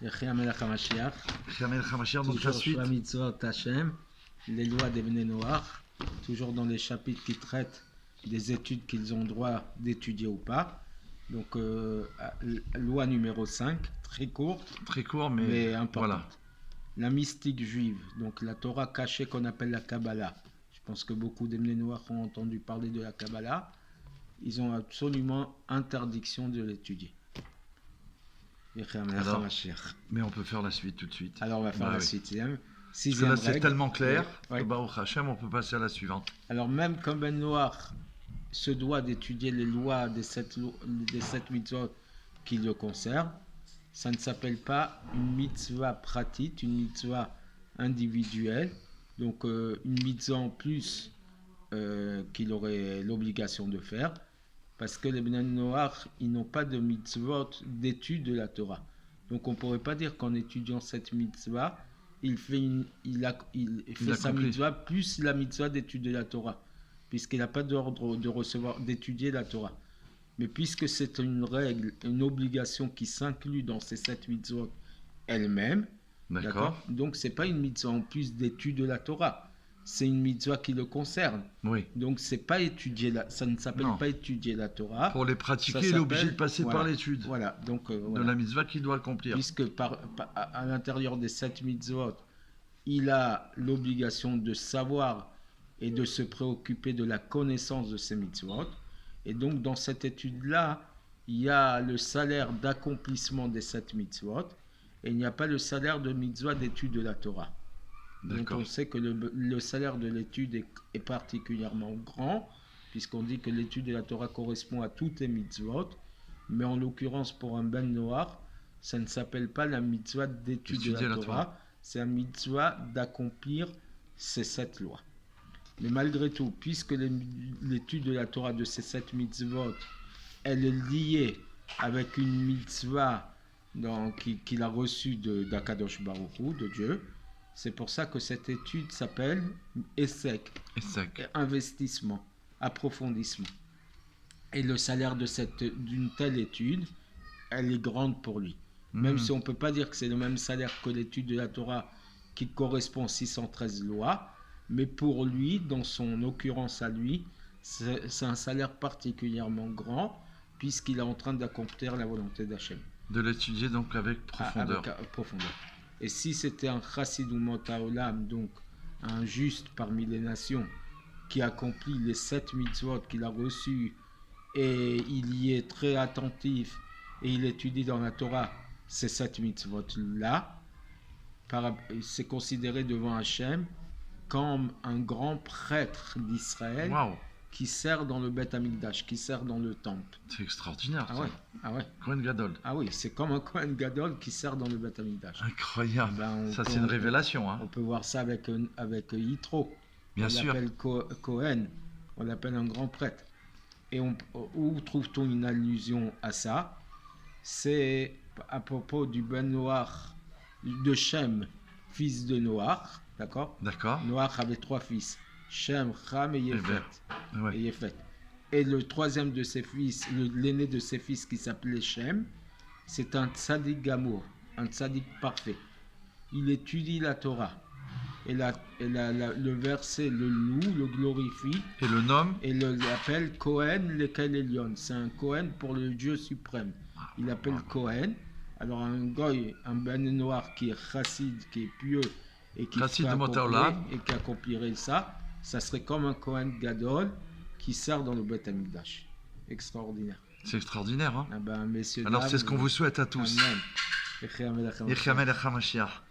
Yechia Melech HaMashiach. Chamel Hamashiach, donc la Toujours suite. sur la mitzvot Hashem, les lois des Bnei Noach, toujours dans les chapitres qui traitent des études qu'ils ont droit d'étudier ou pas. Donc, loi numéro 5, très courte, Très court, mais mais importante. voilà. La mystique juive, donc la Torah cachée qu'on appelle la Kabbalah. Je pense que beaucoup des Bnei Noach ont entendu parler de la Kabbalah. Ils ont absolument interdiction de l'étudier. Alors, mais on peut faire la suite tout de suite. Alors, on va faire Bah la oui. sixième. Parce que Sixième là, c'est règle. tellement clair Ouais. que Baruch Hashem, on peut passer à la suivante. Alors, même comme Ben Noach se doit d'étudier les lois des sept mitzvot qui le concernent, ça ne s'appelle pas une mitzvah pratique, une mitzvah individuelle, donc une mitzvah en plus qu'il aurait l'obligation de faire, parce que les Bnei Noach, ils n'ont pas de mitzvot d'étude de la Torah. Donc on ne pourrait pas dire qu'en étudiant cette mitzvah, il fait sa accomplit. mitzvah plus la mitzvah d'étude de la Torah, puisqu'il n'a pas d'ordre d'étudier la Torah. Mais puisque c'est une règle, une obligation qui s'inclut dans ces 7 mitzvot elles-mêmes, D'accord. donc c'est pas une mitzvah en plus d'étude de la Torah, c'est une mitzvah qui le concerne. Oui. Donc c'est pas étudier ça ne s'appelle Non. pas étudier la Torah. Pour les Ça pratiquer, il est s'appelle- obligé de passer voilà. par l'étude Voilà, donc de voilà. la mitzvah qu'il doit accomplir. Puisque à l'intérieur des 7 mitzvot, il a l'obligation de savoir et de se préoccuper de la connaissance de ces mitzvot. Et donc dans cette étude-là, il y a le salaire d'accomplissement des 7 mitzvot et il n'y a pas le salaire de mitzvah d'étude de la Torah. Donc D'accord. on sait que le salaire de l'étude est particulièrement grand, puisqu'on dit que l'étude de la Torah correspond à toutes les mitzvot, mais en l'occurrence pour un Ben Noach, ça ne s'appelle pas la mitzvah d'étude de Étudier la la Torah, Torah. c'est la mitzvah d'accomplir ces 7 lois. Mais malgré tout, puisque l'étude de la Torah de ces 7 mitzvot, elle est liée avec une mitzvah qu'il a reçue d'Akadosh Baruch Hu, de Dieu, c'est pour ça que cette étude s'appelle Essek, Et sec. investissement, approfondissement. Et le salaire d'une telle étude, elle est grande pour lui. Même si on ne peut pas dire que c'est le même salaire que l'étude de la Torah qui correspond à 613 lois, mais pour lui, dans son occurrence à lui, c'est un salaire particulièrement grand puisqu'il est en train d'accomplir la volonté d'Hachem. De l'étudier donc avec profondeur. Avec profondeur. Et si c'était un chassid ou motaolam, donc un juste parmi les nations, qui accomplit les 7 mitzvot qu'il a reçus, et il y est très attentif, et il étudie dans la Torah ces 7 mitzvot-là, c'est considéré devant Hachem comme un grand prêtre d'Israël Waouh, qui sert dans le Beth Amikdash, qui sert dans le temple. c'est extraordinaire. Ah ça. ouais, ah ouais. Kohen Gadol. Ah oui, c'est comme un Kohen Gadol qui sert dans le Beth Amikdash. Incroyable. Ben, Ça, c'est une révélation. Hein. On peut voir ça avec Yitro. Bien on sûr. l'appelle Cohen, on l'appelle un grand prêtre. Et où trouve-t-on une allusion à ça? C'est à propos du Ben Noach, de Shem, fils de Noach, d'accord? D'accord. Noach avait 3 fils, Shem, Ham et Yefet. Ouais. Et Yefet. Et le troisième de ses fils, l'aîné de ses fils qui s'appelait Shem, c'est un tzaddik gamour, un tzaddik parfait. Il étudie la Torah. Et le verset le loue, le glorifie, Et le nom et l'appelle Kohen lekel Elyon. C'est un Kohen pour le Dieu suprême. Il appelle Kohen. Alors un goy, un ben noir qui est chassid, qui est pieux et qui Chassid de Motaolam. et qui accomplirait ça serait comme un Kohen gadol qui sert dans le Beth Amikdash. Extraordinaire. C'est extraordinaire. Hein. Ah ben, messieurs, Alors, dames, c'est ce qu'on vous souhaite à tous. Amen. Yechia Melech HaMashiach. Yechia Melech HaMashiach.